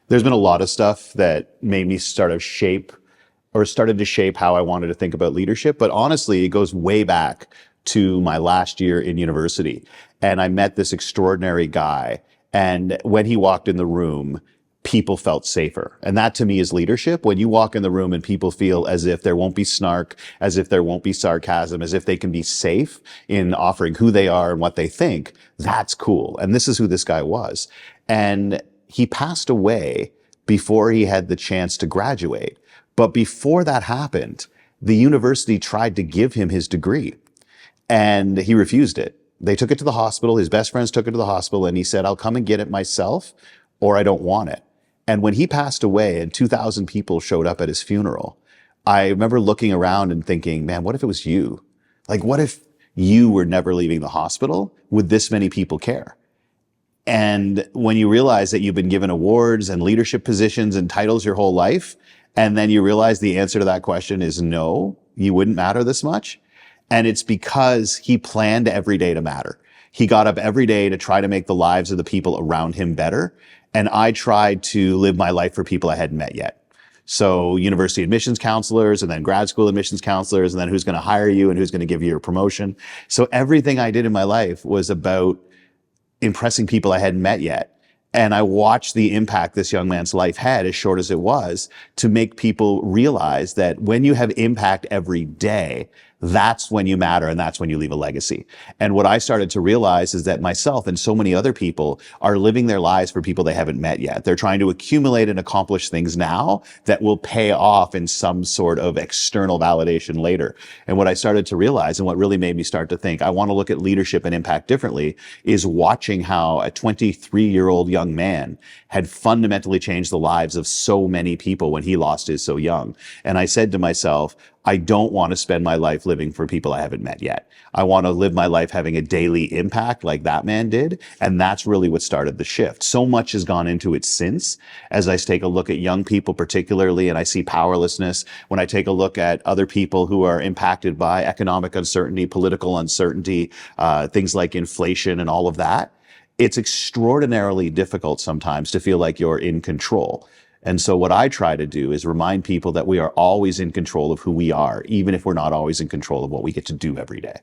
There's been a lot of stuff that made me started to shape how I wanted to think about leadership. But honestly, it goes way back to my last year in university. And I met this extraordinary guy. And when he walked in the room, people felt safer. And that to me is leadership. When you walk in the room and people feel as if there won't be snark, as if there won't be sarcasm, as if they can be safe in offering who they are and what they think, that's cool. And this is who this guy was. And he passed away before he had the chance to graduate. But before that happened, the university tried to give him his degree and he refused it. They took it to the hospital. His best friends took it to the hospital and he said, I'll come and get it myself or I don't want it. And when he passed away and 2,000 people showed up at his funeral, I remember looking around and thinking, man, what if it was you? Like, what if you were never leaving the hospital? Would this many people care? And when you realize that you've been given awards and leadership positions and titles your whole life, and then you realize the answer to that question is no, you wouldn't matter this much. And it's because he planned every day to matter. He got up every day to try to make the lives of the people around him better. And I tried to live my life for people I hadn't met yet. So university admissions counselors and then grad school admissions counselors and then who's going to hire you and who's going to give you your promotion. So everything I did in my life was about impressing people I hadn't met yet. And I watched the impact this young man's life had, as short as it was, to make people realize that when you have impact every day, that's when you matter and that's when you leave a legacy. And what I started to realize is that myself and so many other people are living their lives for people they haven't met yet. They're trying to accumulate and accomplish things now that will pay off in some sort of external validation later. And what I started to realize and what really made me start to think I want to look at leadership and impact differently is watching how a 23-year-old young man had fundamentally changed the lives of so many people when he lost his so young. And I said to myself, I don't want to spend my life living for people I haven't met yet. I want to live my life having a daily impact like that man did. And that's really what started the shift. So much has gone into it since, as I take a look at young people particularly, and I see powerlessness. When I take a look at other people who are impacted by economic uncertainty, political uncertainty, things like inflation and all of that, it's extraordinarily difficult sometimes to feel like you're in control. And so what I try to do is remind people that we are always in control of who we are, even if we're not always in control of what we get to do every day.